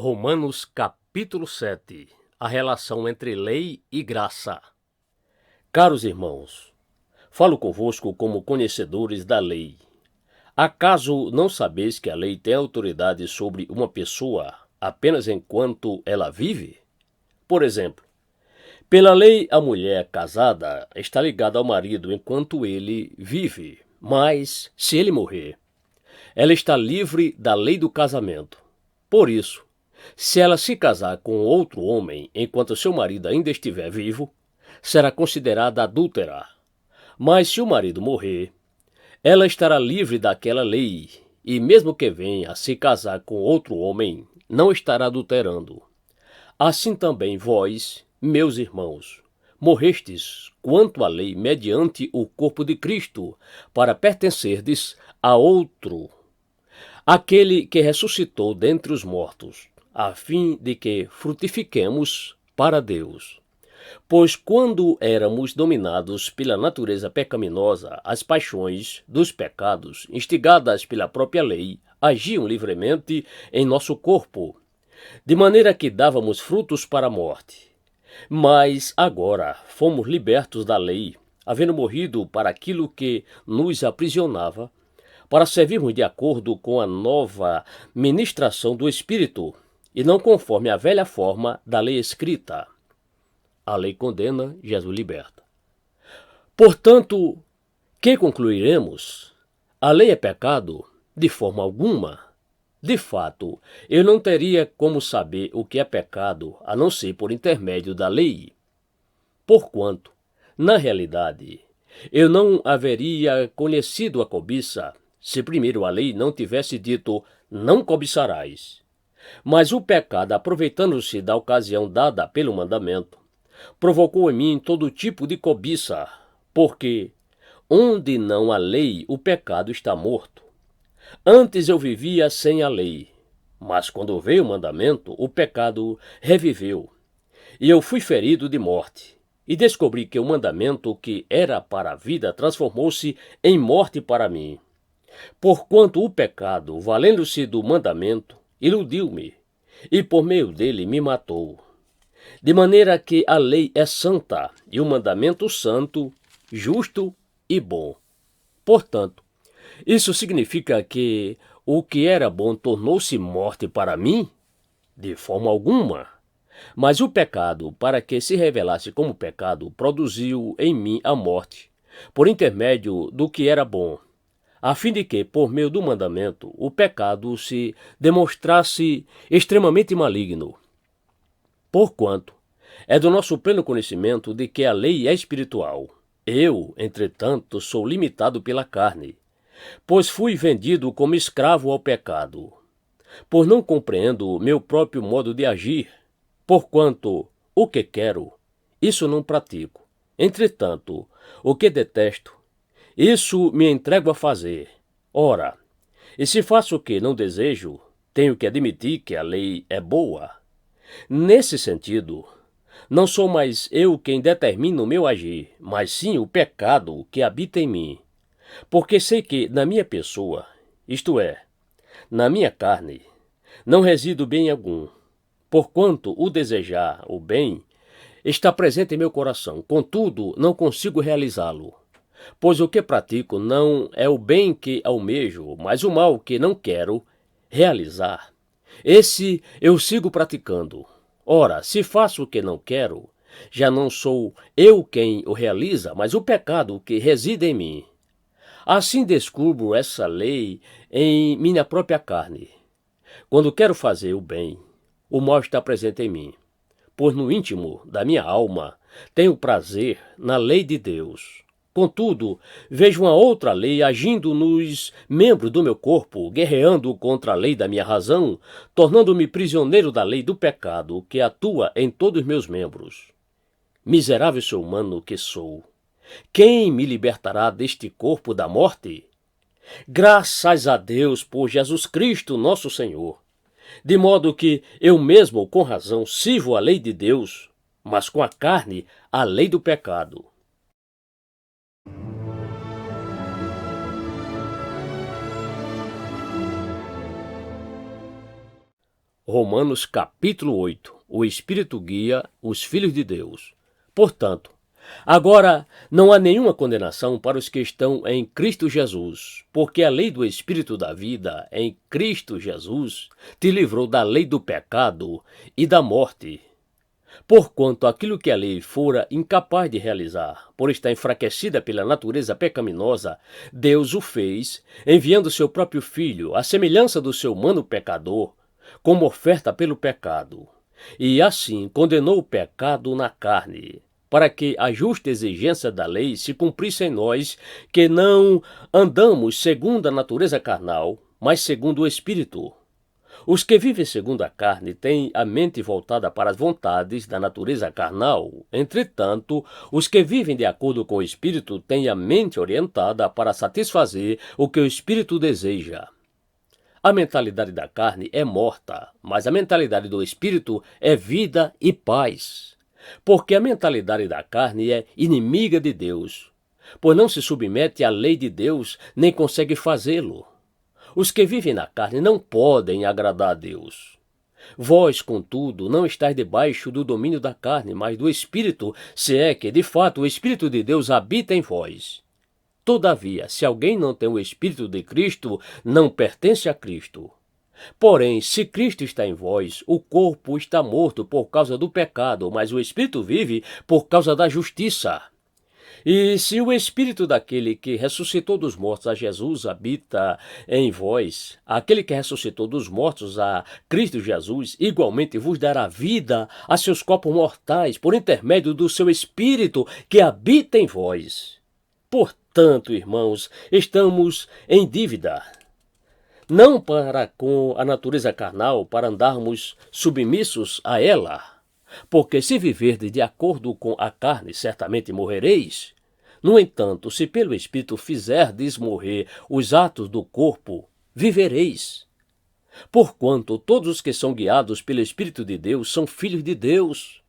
Romanos capítulo 7. A relação entre lei e graça. Caros irmãos, falo convosco como conhecedores da lei. Acaso não sabeis que a lei tem autoridade sobre uma pessoa apenas enquanto ela vive? Por exemplo, pela lei a mulher casada está ligada ao marido enquanto ele vive, mas se ele morrer, ela está livre da lei do casamento. Por isso, se ela se casar com outro homem enquanto seu marido ainda estiver vivo, será considerada adúltera. Mas se o marido morrer, ela estará livre daquela lei, e mesmo que venha a se casar com outro homem, não estará adulterando. Assim também vós, meus irmãos, morrestes quanto à lei mediante o corpo de Cristo, para pertencerdes a outro, aquele que ressuscitou dentre os mortos, a fim de que frutifiquemos para Deus. Pois quando éramos dominados pela natureza pecaminosa, as paixões dos pecados, instigadas pela própria lei, agiam livremente em nosso corpo, de maneira que dávamos frutos para a morte. Mas agora fomos libertos da lei, havendo morrido para aquilo que nos aprisionava, para servirmos de acordo com a nova ministração do Espírito, e não conforme a velha forma da lei escrita. A lei condena, Jesus liberta. Portanto, que concluiremos? A lei é pecado? De forma alguma. De fato, eu não teria como saber o que é pecado, a não ser por intermédio da lei. Porquanto, na realidade, eu não haveria conhecido a cobiça, se primeiro a lei não tivesse dito, não cobiçarás. Mas o pecado, aproveitando-se da ocasião dada pelo mandamento, provocou em mim todo tipo de cobiça, porque onde não há lei, o pecado está morto. Antes eu vivia sem a lei, mas quando veio o mandamento, o pecado reviveu, e eu fui ferido de morte. E descobri que o mandamento que era para a vida transformou-se em morte para mim. Porquanto o pecado, valendo-se do mandamento, iludiu-me, e por meio dele me matou. De maneira que a lei é santa, e o mandamento santo, justo e bom. Portanto, isso significa que o que era bom tornou-se morte para mim? De forma alguma. Mas o pecado, para que se revelasse como pecado, produziu em mim a morte, por intermédio do que era bom, a fim de que, por meio do mandamento, o pecado se demonstrasse extremamente maligno. Porquanto, é do nosso pleno conhecimento de que a lei é espiritual. Eu, entretanto, sou limitado pela carne, pois fui vendido como escravo ao pecado, pois não compreendo meu próprio modo de agir. Porquanto, o que quero, isso não pratico. Entretanto, o que detesto, isso me entrego a fazer. Ora, e se faço o que não desejo, tenho que admitir que a lei é boa. Nesse sentido, não sou mais eu quem determina o meu agir, mas sim o pecado que habita em mim. Porque sei que na minha pessoa, isto é, na minha carne, não resido bem algum. Porquanto o desejar o bem está presente em meu coração, contudo não consigo realizá-lo. Pois o que pratico não é o bem que almejo, mas o mal que não quero realizar. Esse eu sigo praticando. Ora, se faço o que não quero, já não sou eu quem o realiza, mas o pecado que reside em mim. Assim descubro essa lei em minha própria carne. Quando quero fazer o bem, o mal está presente em mim, pois no íntimo da minha alma tenho prazer na lei de Deus. Contudo, vejo uma outra lei agindo nos membros do meu corpo, guerreando contra a lei da minha razão, tornando-me prisioneiro da lei do pecado que atua em todos os meus membros. Miserável ser humano que sou, quem me libertará deste corpo da morte? Graças a Deus por Jesus Cristo, nosso Senhor. De modo que eu mesmo, com razão, sirvo a lei de Deus, mas com a carne, a lei do pecado. Romanos capítulo 8. O Espírito guia os filhos de Deus. Portanto, agora não há nenhuma condenação para os que estão em Cristo Jesus, porque a lei do Espírito da vida em Cristo Jesus te livrou da lei do pecado e da morte. Porquanto aquilo que a lei fora incapaz de realizar, por estar enfraquecida pela natureza pecaminosa, Deus o fez, enviando seu próprio Filho, à semelhança do seu humano pecador, como oferta pelo pecado. E assim condenou o pecado na carne, para que a justa exigência da lei se cumprisse em nós, que não andamos segundo a natureza carnal, mas segundo o Espírito. Os que vivem segundo a carne têm a mente voltada para as vontades da natureza carnal. Entretanto, os que vivem de acordo com o Espírito têm a mente orientada para satisfazer o que o Espírito deseja. A mentalidade da carne é morta, mas a mentalidade do Espírito é vida e paz. Porque a mentalidade da carne é inimiga de Deus, pois não se submete à lei de Deus, nem consegue fazê-lo. Os que vivem na carne não podem agradar a Deus. Vós, contudo, não estáis debaixo do domínio da carne, mas do Espírito, se é que, de fato, o Espírito de Deus habita em vós. Todavia, se alguém não tem o Espírito de Cristo, não pertence a Cristo. Porém, se Cristo está em vós, o corpo está morto por causa do pecado, mas o Espírito vive por causa da justiça. E se o Espírito daquele que ressuscitou dos mortos a Jesus habita em vós, aquele que ressuscitou dos mortos a Cristo Jesus, igualmente vos dará vida a seus corpos mortais, por intermédio do seu Espírito que habita em vós. Portanto, irmãos, estamos em dívida, não para com a natureza carnal, para andarmos submissos a ela. Porque se viverdes de acordo com a carne, certamente morrereis. No entanto, se pelo Espírito fizerdes morrer os atos do corpo, vivereis. Porquanto todos os que são guiados pelo Espírito de Deus são filhos de Deus.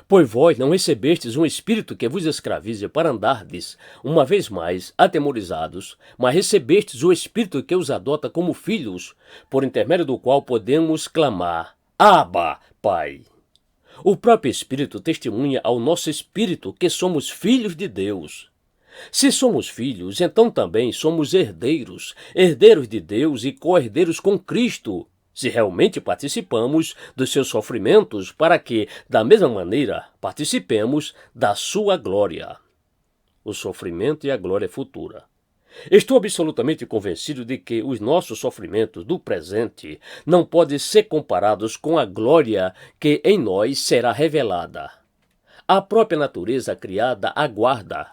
Pois vós não recebestes um espírito que vos escravize para andardes, uma vez mais, atemorizados, mas recebestes o Espírito que os adota como filhos, por intermédio do qual podemos clamar, Abba, Pai. O próprio Espírito testemunha ao nosso espírito que somos filhos de Deus. Se somos filhos, então também somos herdeiros, herdeiros de Deus e co-herdeiros com Cristo, se realmente participamos dos seus sofrimentos, para que, da mesma maneira, participemos da sua glória. O sofrimento e a glória futura. Estou absolutamente convencido de que os nossos sofrimentos do presente não podem ser comparados com a glória que em nós será revelada. A própria natureza criada aguarda,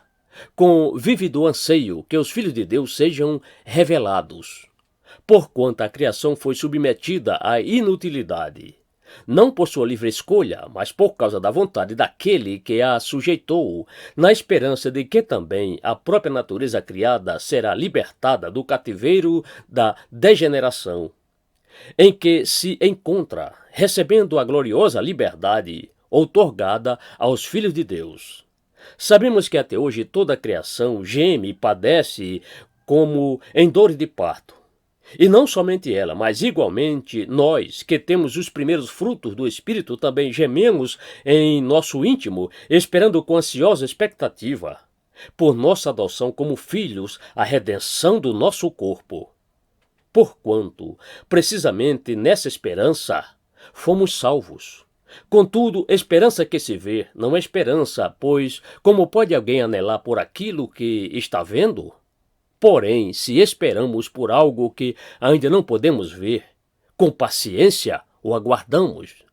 com vívido anseio, que os filhos de Deus sejam revelados. Porquanto a criação foi submetida à inutilidade, não por sua livre escolha, mas por causa da vontade daquele que a sujeitou, na esperança de que também a própria natureza criada será libertada do cativeiro da degeneração, em que se encontra, recebendo a gloriosa liberdade outorgada aos filhos de Deus. Sabemos que até hoje toda a criação geme e padece como em dores de parto. E não somente ela, mas igualmente nós, que temos os primeiros frutos do Espírito, também gememos em nosso íntimo, esperando com ansiosa expectativa, por nossa adoção como filhos, a redenção do nosso corpo. Porquanto, precisamente nessa esperança, fomos salvos. Contudo, esperança que se vê não é esperança, pois como pode alguém anelar por aquilo que está vendo? Porém, se esperamos por algo que ainda não podemos ver, com paciência o aguardamos.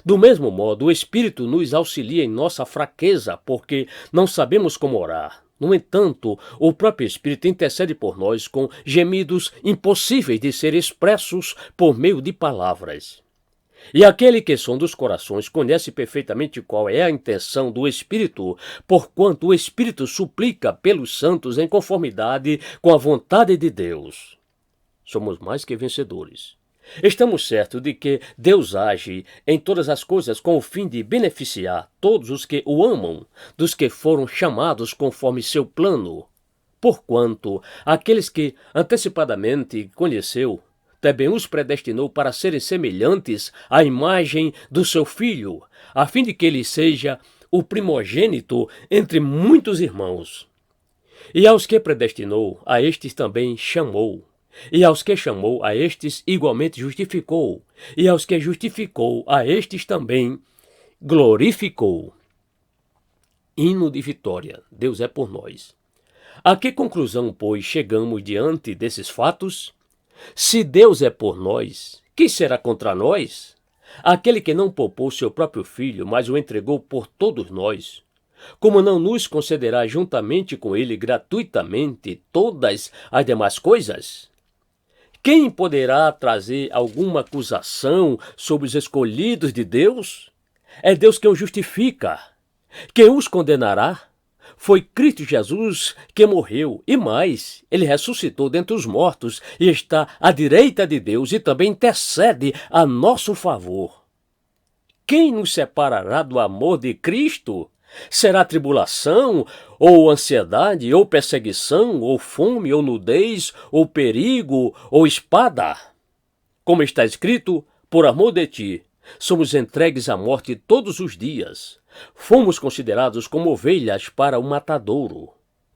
Do mesmo modo, o Espírito nos auxilia em nossa fraqueza, porque não sabemos como orar. No entanto, o próprio Espírito intercede por nós com gemidos impossíveis de ser expressos por meio de palavras. E aquele que sonda os corações conhece perfeitamente qual é a intenção do Espírito, porquanto o Espírito suplica pelos santos em conformidade com a vontade de Deus. Somos mais que vencedores. Estamos certos de que Deus age em todas as coisas com o fim de beneficiar todos os que o amam, dos que foram chamados conforme seu plano. Porquanto aqueles que antecipadamente conheceu, também os predestinou para serem semelhantes à imagem do seu Filho, a fim de que ele seja o primogênito entre muitos irmãos. E aos que predestinou, a estes também chamou. E aos que chamou, a estes igualmente justificou. E aos que justificou, a estes também glorificou. Hino de vitória. Deus é por nós. A que conclusão, pois, chegamos diante desses fatos? Se Deus é por nós, quem será contra nós? Aquele que não poupou seu próprio filho, mas o entregou por todos nós, como não nos concederá juntamente com ele gratuitamente todas as demais coisas? Quem poderá trazer alguma acusação sobre os escolhidos de Deus? É Deus quem os justifica. Quem os condenará? Foi Cristo Jesus que morreu, e mais, ele ressuscitou dentre os mortos e está à direita de Deus e também intercede a nosso favor. Quem nos separará do amor de Cristo? Será tribulação, ou ansiedade, ou perseguição, ou fome, ou nudez, ou perigo, ou espada? Como está escrito, por amor de ti, somos entregues à morte todos os dias. Fomos considerados como ovelhas para o matadouro.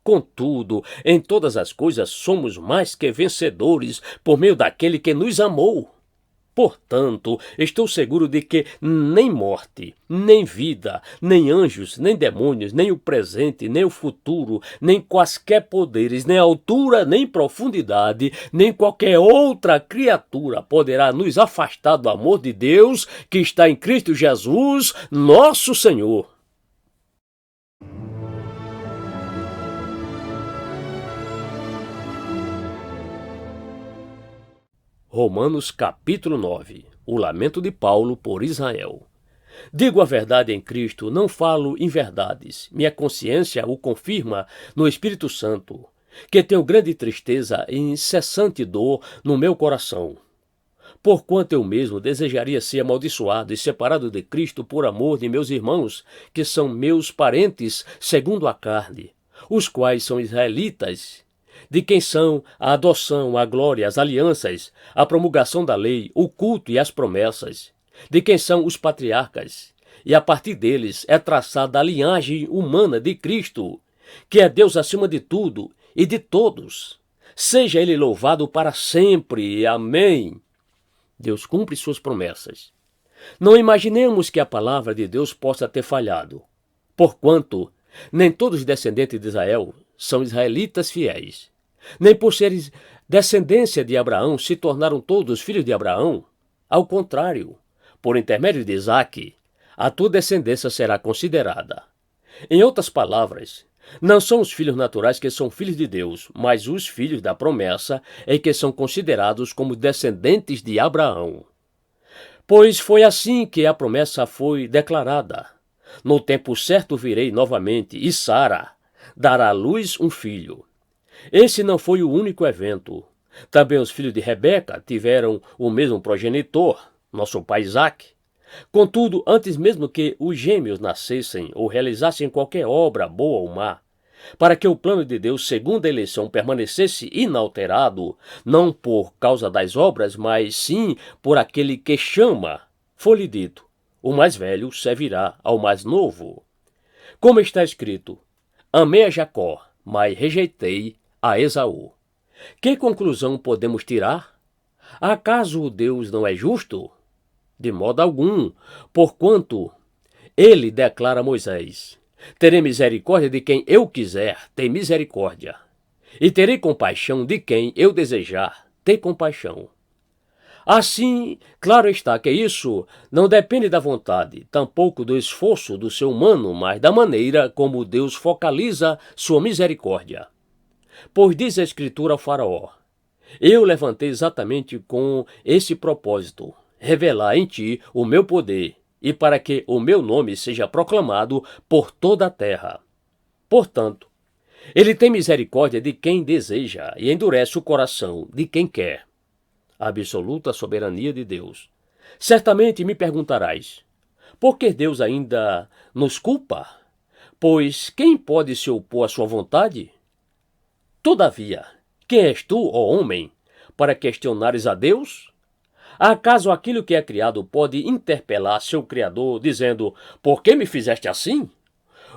Contudo, em todas as coisas somos mais que vencedores por meio daquele que nos amou. Portanto, estou seguro de que nem morte, nem vida, nem anjos, nem demônios, nem o presente, nem o futuro, nem quaisquer poderes, nem altura, nem profundidade, nem qualquer outra criatura poderá nos afastar do amor de Deus que está em Cristo Jesus, nosso Senhor. Romanos capítulo 9. O lamento de Paulo por Israel. Digo a verdade em Cristo, não falo inverdades. Minha consciência o confirma no Espírito Santo, que tenho grande tristeza e incessante dor no meu coração. Porquanto eu mesmo desejaria ser amaldiçoado e separado de Cristo por amor de meus irmãos, que são meus parentes segundo a carne, os quais são israelitas, de quem são a adoção, a glória, as alianças, a promulgação da lei, o culto e as promessas, de quem são os patriarcas, e a partir deles é traçada a linhagem humana de Cristo, que é Deus acima de tudo e de todos. Seja ele louvado para sempre. Amém. Deus cumpre suas promessas. Não imaginemos que a palavra de Deus possa ter falhado, porquanto nem todos os descendentes de Israel são israelitas fiéis. Nem por serem descendência de Abraão se tornaram todos filhos de Abraão. Ao contrário, por intermédio de Isaque, a tua descendência será considerada. Em outras palavras, não são os filhos naturais que são filhos de Deus, mas os filhos da promessa é que são considerados como descendentes de Abraão. Pois foi assim que a promessa foi declarada. No tempo certo virei novamente, e Sara dará à luz um filho. Esse não foi o único evento. Também os filhos de Rebeca tiveram o mesmo progenitor, nosso pai Isaque. Contudo, antes mesmo que os gêmeos nascessem ou realizassem qualquer obra, boa ou má, para que o plano de Deus, segundo a eleição, permanecesse inalterado, não por causa das obras, mas sim por aquele que chama, foi-lhe dito: o mais velho servirá ao mais novo. Como está escrito: amei a Jacó, mas rejeitei a Esaú. Que conclusão podemos tirar? Acaso Deus não é justo? De modo algum, porquanto ele declara a Moisés: terei misericórdia de quem eu quiser, tem misericórdia. E terei compaixão de quem eu desejar, tem compaixão. Assim, claro está que isso não depende da vontade, tampouco do esforço do ser humano, mas da maneira como Deus focaliza sua misericórdia. Pois diz a Escritura ao Faraó: eu levantei exatamente com esse propósito, revelar em ti o meu poder, e para que o meu nome seja proclamado por toda a terra. Portanto, ele tem misericórdia de quem deseja e endurece o coração de quem quer. A absoluta soberania de Deus. Certamente me perguntarás: por que Deus ainda nos culpa? Pois quem pode se opor à sua vontade? Todavia, quem és tu, ó homem, para questionares a Deus? Acaso aquilo que é criado pode interpelar seu Criador, dizendo, por que me fizeste assim?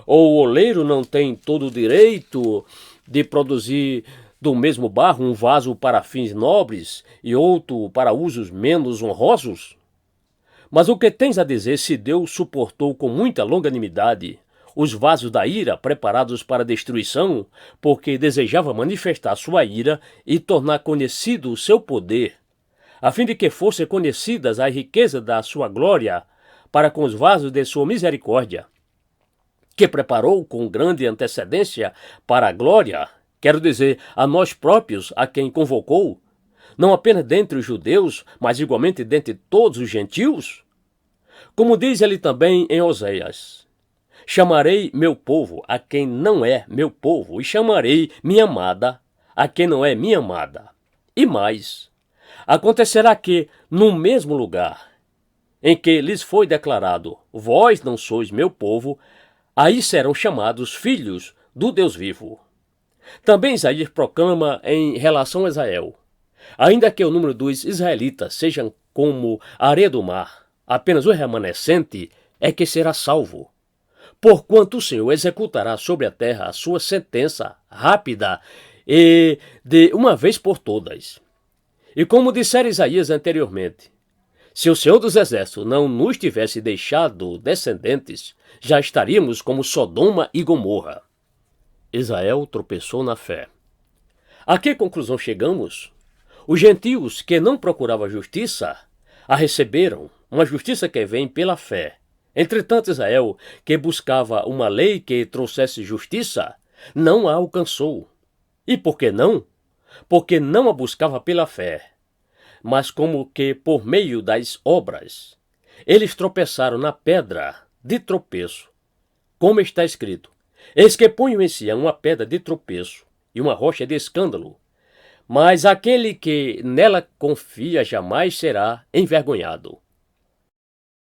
Ou o oleiro não tem todo o direito de produzir do mesmo barro um vaso para fins nobres e outro para usos menos honrosos? Mas o que tens a dizer se Deus suportou com muita longanimidade os vasos da ira preparados para destruição, porque desejava manifestar sua ira e tornar conhecido o seu poder, a fim de que fossem conhecidas as riquezas da sua glória para com os vasos de sua misericórdia, que preparou com grande antecedência para a glória, quero dizer, a nós próprios, a quem convocou, não apenas dentre os judeus, mas igualmente dentre todos os gentios? Como diz ele também em Oséias, chamarei meu povo a quem não é meu povo, e chamarei minha amada a quem não é minha amada. E mais, acontecerá que, no mesmo lugar em que lhes foi declarado, vós não sois meu povo, aí serão chamados filhos do Deus vivo. Também Isaías proclama em relação a Israel, ainda que o número dos israelitas seja como a areia do mar, apenas o remanescente é que será salvo. Porquanto o Senhor executará sobre a terra a sua sentença rápida e de uma vez por todas. E como dissera Isaías anteriormente, se o Senhor dos Exércitos não nos tivesse deixado descendentes, já estaríamos como Sodoma e Gomorra. Israel tropeçou na fé. A que conclusão chegamos? Os gentios que não procuravam a justiça, a receberam, uma justiça que vem pela fé. Entretanto, Israel, que buscava uma lei que trouxesse justiça, não a alcançou. E por que não? Porque não a buscava pela fé, mas como que por meio das obras. Eles tropeçaram na pedra de tropeço, como está escrito, eis que ponho em Sião uma pedra de tropeço e uma rocha de escândalo, mas aquele que nela confia jamais será envergonhado.